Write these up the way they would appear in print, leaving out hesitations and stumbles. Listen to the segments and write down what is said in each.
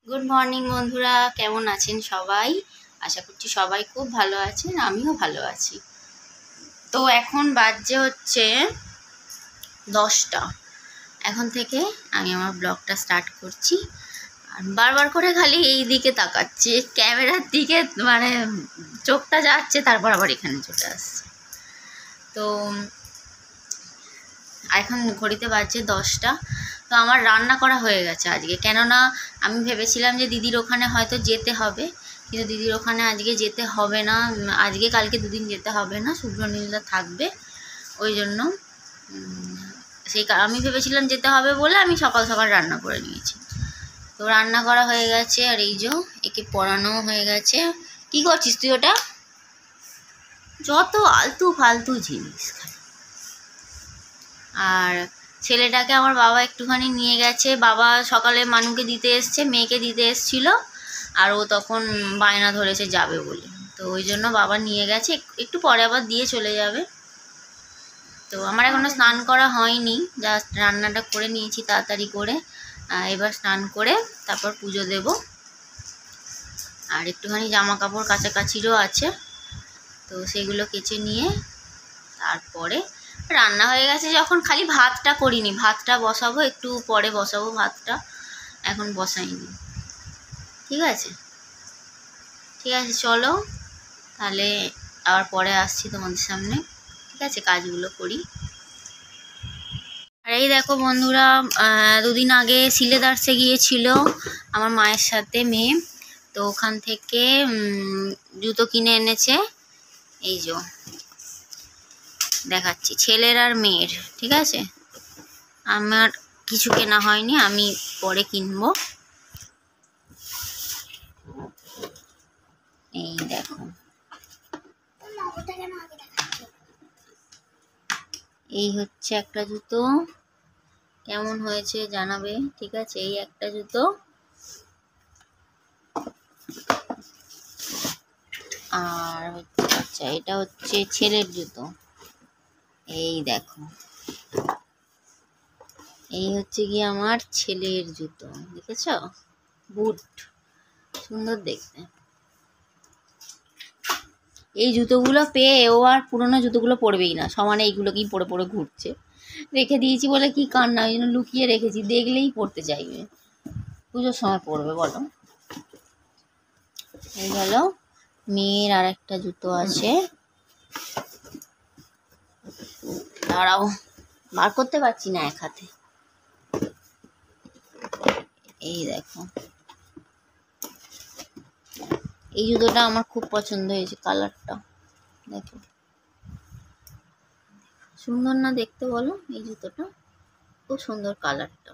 Good morning বন্ধুরা, কেমন আছেন সবাই? আশা করছি সবাই খুব ভালো আছেন, আমিও ভালো আছি। তো এখন বাজে হচ্ছে 10টা। এখন থেকে আমি আমার ব্লগটা স্টার্ট করছি। আর বারবার করে খালি এই দিকে তাকাচ্ছি, ক্যামেরার দিকে, মানে চোখটা যাচ্ছে, তারপর আবার এখানে চলে আসছে। তো এখন ঘড়িতে বাজছে 10টা। তো আমার রান্না করা হয়ে গেছে আজকে, কেননা আমি ভেবেছিলাম যে দিদির ওখানে হয়তো যেতে হবে, কিন্তু দিদির ওখানে আজকে যেতে হবে না। আজকে কালকে দুদিন যেতে হবে না, শুভ্রনীলদা থাকবে। ওই জন্য আমি ভেবেছিলাম যেতে হবে বলে আমি সকাল সকাল রান্না করে নিয়েছি। তো রান্না করা হয়ে গেছে, আর এই যে একে পড়ানো হয়ে গেছে। কি করছিস তুই? ওটা যত আলতু ফালতু জিনিস। আর ছেলেটাকে আমার বাবা একটুখানি নিয়ে গেছে। বাবা সকালে মানুকে দিতে এসছে, মেয়েকে দিতে এসছিল, আর ও তখন বায়না ধরেছে যাবে বলে। তো ওই জন্য বাবা নিয়ে গেছে, একটু পরে আবার দিয়ে চলে যাবে। তো আমার এখনও স্নান করা হয়নি, জাস্ট রান্নাটা করে নিয়েছি তাড়াতাড়ি করে। এবার স্নান করে তারপর পুজো দেব। আর একটুখানি জামা কাপড় কাচাকাচিরও আছে, তো সেগুলো কেচে নিয়ে তারপরে রান্না হয়ে গেছে। যখন খালি ভাতটা করিনি, ভাতটা বসাবো একটু পরে, বসাবো ভাতটা, এখন বসাইনি। ঠিক আছে, ঠিক আছে, চলো তাহলে আবার পরে আসছি তোমাদের সামনে। ঠিক আছে, কাজগুলো করি। আর এই দেখো বন্ধুরা, দুদিন আগে সিলেদার্সে গিয়েছিল আমার মায়ের সাথে মেয়ে। তো ওখান থেকে জুতো কিনে এনেছে। এই যে দেখাচ্ছি, ছেলের আর মেয়ের। ঠিক আছে, আমার কিছু কেনা হয়নি, আমি পরে কিনবো। এই দেখো, এই হচ্ছে একটা জুতো, কেমন হয়েছে জানাবে। ঠিক আছে, এই একটা জুতো। আর আচ্ছা, এটা হচ্ছে ছেলের জুতো। এই দেখো, এই হচ্ছে কি আমার ছেলের জুতো, দেখেছ? বুট, সুন্দর দেখতে। এই জুতোগুলো পেয়ে ও আর পুরোনো জুতোগুলো পরবেই না, সমানে এইগুলোকেই পরে পরে ঘুরছে। রেখে দিয়েছি বলে কি কান্না, ওই জন্য লুকিয়ে রেখেছি, দেখলেই পরতে চাইবে। পুজোর সময় পরবে বলো। এই গেল মেয়ের আর একটা জুতো আছে, দাঁড়াও বার করতে পারছি না এক হাতে। এই দেখো, এই জুতোটা আমার খুব পছন্দ হয়েছে, কালারটা দেখো, সুন্দর না দেখতে বলো? এই জুতোটা খুব সুন্দর, কালারটা।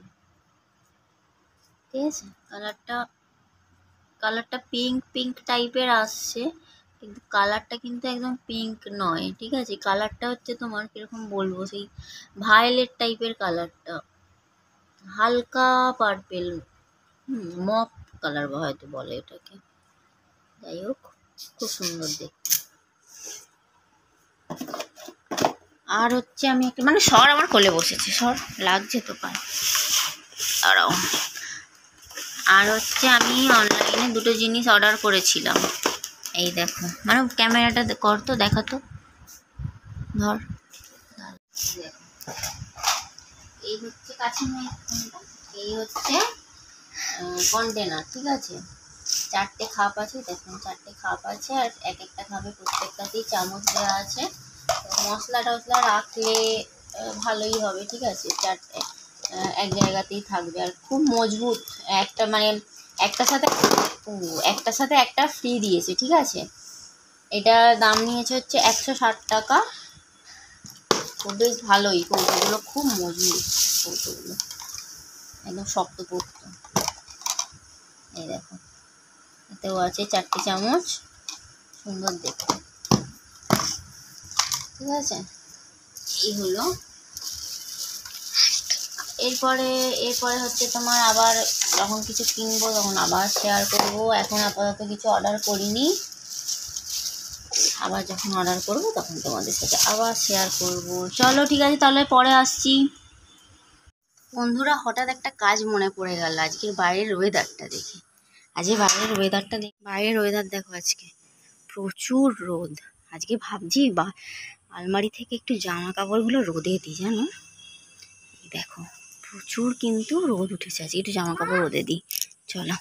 ঠিক আছে, কালারটা পিঙ্ক পিঙ্ক টাইপের আসছে, কিন্তু কালারটা কিন্তু একদম পিঙ্ক নয়। ঠিক আছে, কালারটা হচ্ছে তোমার কিরকম বলবো, সেই ভায়োলেট টাইপের কালারটা, হালকা পার্পেল, মপ কালার হয়তো বলে এটাকে। যাই হোক, খুব সুন্দর দেখতে। আর হচ্ছে আমি একটা, মানে সর আমার কোলে বসেছে, সর লাগছে তো পায়, দাঁড়াও। আর হচ্ছে আমি অনলাইনে দুটো জিনিস অর্ডার করেছিলাম। এই দেখো, মানে ক্যামেরাটা কর তো, দেখাতো, ধর। এই হচ্ছে কাছে, এই হচ্ছে কন্টেনার। ঠিক আছে, 4টে খাপ আছে, দেখুন 4টে খাপ আছে, আর এক একটা খাপে প্রত্যেকটাতেই চামচ দেওয়া আছে। তো মশলা টশলা রাখলে ভালোই হবে। ঠিক আছে, 4টে এক জায়গাতেই থাকবে, আর খুব মজবুত। একটা মানে একটার সাথে একটা ফ্রি দিয়েছে। ঠিক আছে, এটা দাম নিয়েছে হচ্ছে 160 টাকা। তো বেশ ভালোই, কৌটোগুলো খুব মজবুত, কৌটোগুলো একদম শক্তপোক্ত। এই দেখো, এতেও আছে 4টে চামচ, সুন্দর দেখতে। ঠিক আছে, এই হলো। এরপরে হচ্ছে তোমার আবার যখন কিছু কিনবো তখন আবার শেয়ার করব। এখন আপাতত কিছু অর্ডার করিনি, আবার যখন অর্ডার করব তখন তোমাদের সাথে আবার শেয়ার করব। চলো ঠিক আছে, তাহলে পরে আসছি। বন্ধুরা, হঠাৎ একটা কাজ মনে পড়ে গেল আজকের বাইরের ওয়েদারটা দেখে। আজকে বাইরের ওয়েদারটা বাইরের ওয়েদার দেখো, আজকে প্রচুর রোদ। আজকে ভাবছি বা আলমারি থেকে একটু জামা কাপড়গুলো রোদে দিই, জানো। দেখো প্রচুর কিন্তু রোদ উঠেছে, আজকে একটু জামা কাপড় রোদে দিই, চলো।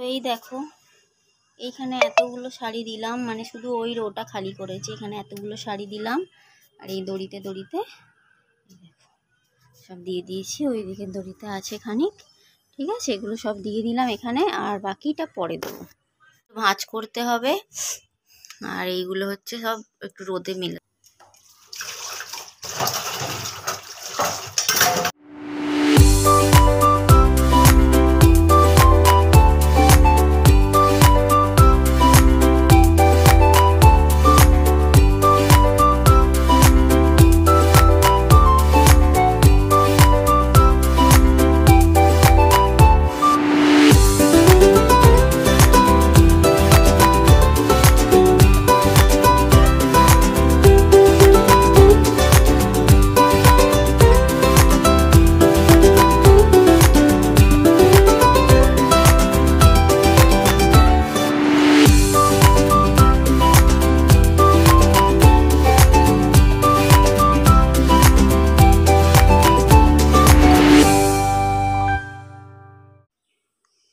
এই দেখো, এইখানে এতগুলো শাড়ি দিলাম, মানে শুধু ওই রোটা খালি করেছি, এখানে এতগুলো শাড়ি দিলাম। আর এই দড়িতে দড়িতে সব দিয়ে দিয়েছি, ওই দিকের দড়িতে আছে খানিক, ঠিক আছে। এগুলো সব দিয়ে দিলাম এখানে, আর বাকিটা পরে দেবো। ভাঁজ করতে হবে, আর এইগুলো হচ্ছে সব একটু রোদে মেলে।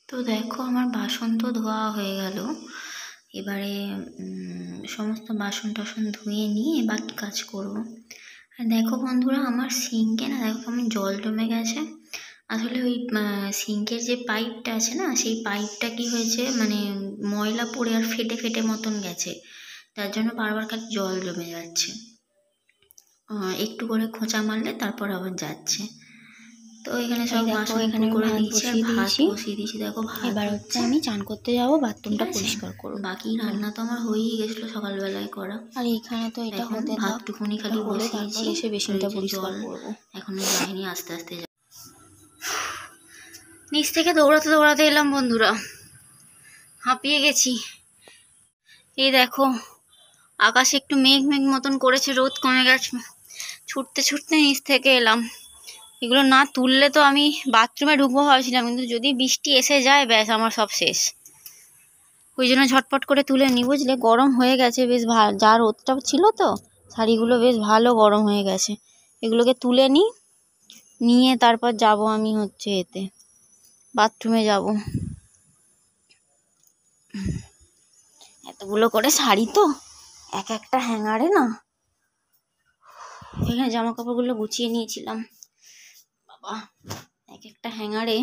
তো দেখো আমার বাসন তো ধোয়া হয়ে গেল, এবারে সমস্ত বাসন টাসন ধুয়ে নিয়ে বাকি কাজ করব। আর দেখো বন্ধুরা, আমার সিঙ্কে না দেখো কেমন জল জমে গেছে। আসলে ওই সিঙ্কের যে পাইপটা আছে না, সেই পাইপটা কি হয়েছে, মানে ময়লা পড়ে আর ফেটে ফেটে মতন গেছে, তার জন্য বারবার খালি জল জমে যাচ্ছে। একটু করে খোঁচা মারলে তারপর আবার যাচ্ছে। তো এখানে সব বাসন এখানে করে দিয়েছি, আর ভাত বসিয়ে দিয়েছি। দেখো এবার হচ্ছে আমি চান করতে যাবো, বাথরুমটা পরিষ্কার করবো। বাকি রান্না তো আমার হয়েই গেছিলো সকালবেলায় করা। আর এখানে তো এটা হতে ভাতটুকুনি খালি বসিয়েছি, এসে বেসিনটা পরিষ্কার করবো। এখনো যাইনি, আস্তে আস্তে নিচ থেকে দৌড়াতে দৌড়াতে এলাম বন্ধুরা, হাঁপিয়ে গেছি। এই দেখো আকাশে একটু মেঘ মেঘ মতন করেছে, রোদ কমে গেছে। ছুটতে ছুটতে নিচ থেকে এলাম। এগুলো না তুললে তো আমি বাথরুমে ঢুকবো ভাবছিলাম, কিন্তু যদি বৃষ্টি এসে যায় ব্যাস আমার সব শেষ। ওই জন্য ঝটপট করে তুলে নি, বুঝলে। গরম হয়ে গেছে বেশ, যা রোদটা ছিল তো শাড়িগুলো বেশ ভালো গরম হয়ে গেছে। এগুলোকে তুলে নিয়ে তারপর যাব আমি হচ্ছে এতে বাথরুমে যাব। এতগুলো করে শাড়ি তো এক একটা হ্যাঙ্গারে না, এখানে জামা কাপড়গুলো গুছিয়ে নিয়েছিলাম, বাবা এক একটা হ্যাঙ্গারে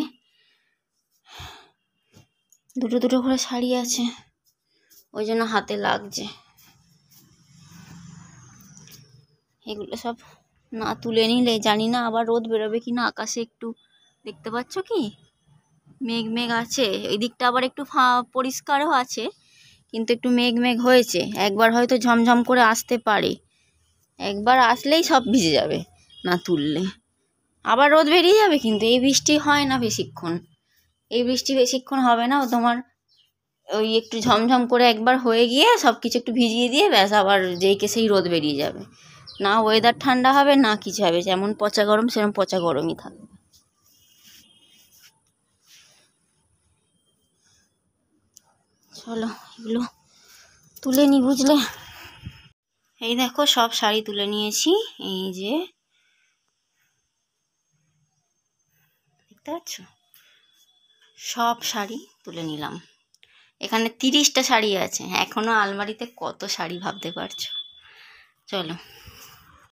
দুটো দুটো করে শাড়ি আছে, ওই জন্য হাতে লাগছে। এগুলো সব না তুলে নিলে জানি না আবার রোদ বেরোবে কিনা। আকাশে একটু দেখতে পাচ্ছ কি মেঘ মেঘ আছে, ওই দিকটা আবার একটু পরিষ্কারও আছে, কিন্তু একটু মেঘ মেঘ হয়েছে। একবার হয়তো ঝমঝম করে আসতে পারে, একবার আসলেই সব ভিজে যাবে না তুললে, আবার রোদ বেরিয়ে যাবে। কিন্তু এই বৃষ্টি হয় না বেশিক্ষণ, এই বৃষ্টি বেশিক্ষণ হবে না। তোমার ওই একটু ঝমঝম করে একবার হয়ে গিয়ে সব কিছু একটু ভিজিয়ে দিয়ে ব্যাস আবার যেই কে সেই রোদ বেরিয়ে যাবে। না ওয়েদার ঠান্ডা হবে না কিছু হবে, যেমন পচা গরম সেরকম পচা গরমই থাকবে। চলো এগুলো তুলে নি, বুঝলে। এই দেখো সব শাড়ি তুলে নিয়েছি, এই যে দেখতে পাচ্ছ, সব শাড়ি তুলে নিলাম। এখানে 30টা শাড়ি আছে, এখনো আলমারিতে কত শাড়ি ভাবতে পারছো। চলো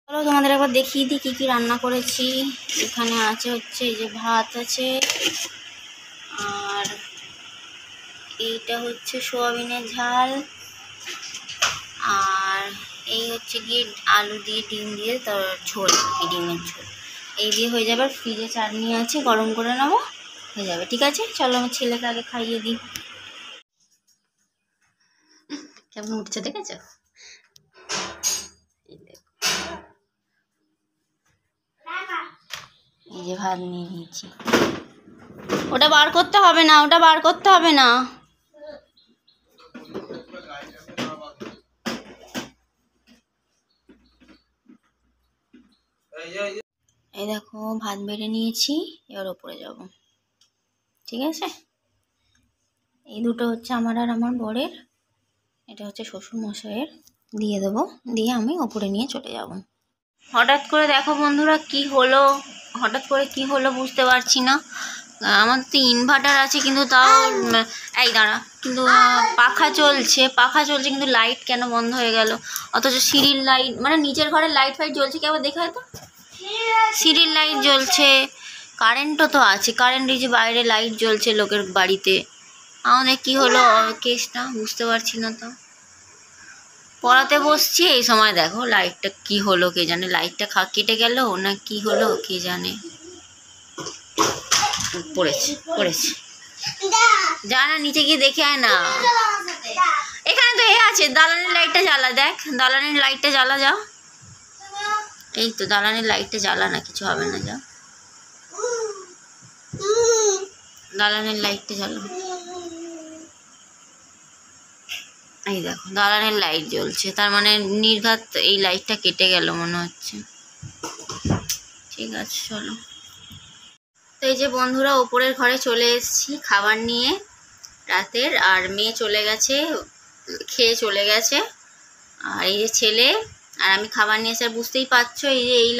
চলো তোমাদের একবার দেখিয়ে দিই কী কী রান্না করেছি। এখানে আছে হচ্ছে এই যে ভাত আছে, আর এইটা হচ্ছে সোয়াবিনের ঝাল, আর এই হচ্ছে গিয়ে আলু দিয়ে ডিম দিয়ে তার ঝোল, ডিমের ঝোল। এই দিয়ে হয়ে যাবে। ফ্রিজে চাটনি আছে, গরম করে নেবো, হয়ে যাবে। ঠিক আছে, চলো আমার ছেলেকে আগে খাইয়ে দিই। কেমন উঠছে দেখেছো? এই যে ভাত নিয়ে নিয়েছি। ওটা বার করতে হবে না, ওটা বার করতে হবে না। এই দেখো ভাত বেড়ে নিয়েছি, এবার ওপরে যাব। ঠিক আছে, এই দুটো হচ্ছে আমার আর আমার বরের, এটা হচ্ছে শ্বশুর মশাইয়ের, দিয়ে দেবো, দিয়ে আমি ওপরে নিয়ে চলে যাব। হঠাৎ করে দেখো বন্ধুরা কি হলো, হঠাৎ করে কি হলো বুঝতে পারছি না। আমার তো ইনভার্টার আছে কিন্তু তাও, এই দাঁড়া, কিন্তু পাখা চলছে কিন্তু লাইট কেন বন্ধ হয়ে গেল? অথচ সিঁড়ির লাইট, মানে নিচের ঘরের লাইট ফাইট জ্বলছে, কি আবার দেখা তো, সিঁড়ির লাইট জ্বলছে, কারেন্টও তো আছে, কারেন্ট এই যে বাইরে লাইট জ্বলছে লোকের বাড়িতে। আমাদের কি হলো কেসটা বুঝতে পারছি না। তো পড়াতে বসছি, এই সময় দেখো লাইটটা কি হলো কে জানে, লাইটটা কেটে গেল না কি হলো কে জানে। পড়েছে যা না, নিচে গিয়ে দেখে আয় না। এখানে তো এ আছে, দালানের লাইটটা জ্বালা, দেখ দালানের লাইটটা জ্বালা, যা। এই তো দালানের লাইটটা জ্বালা, না কিছু হবে না, যা দালানের লাইটটা জ্বালা। এই দেখো দালানের লাইট জ্বলছে, তার মানে নির্ঘাত এই লাইটটা কেটে গেল মনে হচ্ছে। ঠিক আছে চলো। তো এই যে বন্ধুরা ওপরের ঘরে চলে এসেছি খাবার নিয়ে রাতের, আর মেয়ে চলে গেছে, খেয়ে চলে গেছে, আর এই যে ছেলে আর আমি খাবার নিয়ে এসে, বুঝতেই পারছো এই যে এই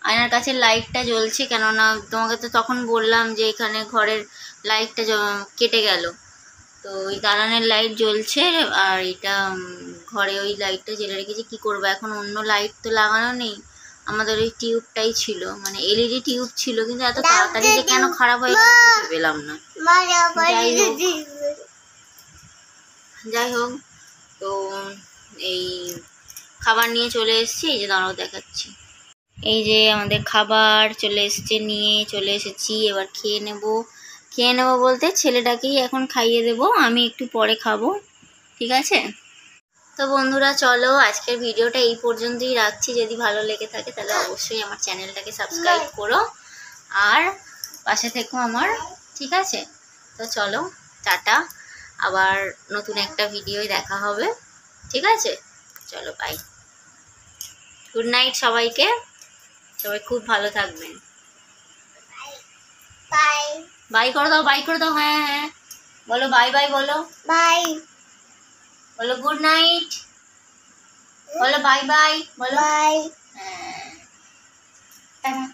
আয়নার কাছে লাইটটা জ্বলছে, কেননা তোমাকে তো তখন বললাম যে এখানে ঘরের লাইটটা কেটে গেল, তো ওই দালানের লাইট জ্বলছে, আর এটা ঘরে ওই লাইটটা জ্বেলে রেখেছি। কি করবো এখন, অন্য লাইট তো লাগানো নেই, আমাদের ওই টিউবটাই ছিল, মানে এলইডি টিউব ছিল, কিন্তু এত তাড়াতাড়ি যে কেন খারাপ হয়ে গেল বুঝতে পেলাম না। যাই হোক, তো এই খাবার নিয়ে চলে এসেছি, এই যে দাঁড়াও দেখাচ্ছি। এই যে আমাদের খাবার চলে এসছে, নিয়ে চলে এসেছি, এবার খেয়ে নেব বলতে ছেলেটাকেই এখন খাইয়ে দেব, আমি একটু পরে খাবো। ঠিক আছে, তো বন্ধুরা চলো আজকের ভিডিওটা এই পর্যন্তই রাখছি। যদি ভালো লেগে থাকে তাহলে অবশ্যই আমার চ্যানেলটাকে সাবস্ক্রাইব করো আর পাশে থেকো আমার। ঠিক আছে, তো চলো টাটা, আবার নতুন একটা ভিডিওয় দেখা হবে। ঠিক আছে, চলো বাই, গুড নাইট সবাইকে, সবাই খুব ভালো থাকবেন। বাই বাই করে দাও, বাই করে দাও, হ্যাঁ হ্যাঁ বলো, বাই বাই বলো, বাই বলো, গুড নাইট বলো, বাই বাই বলো, বাই, হ্যাঁ।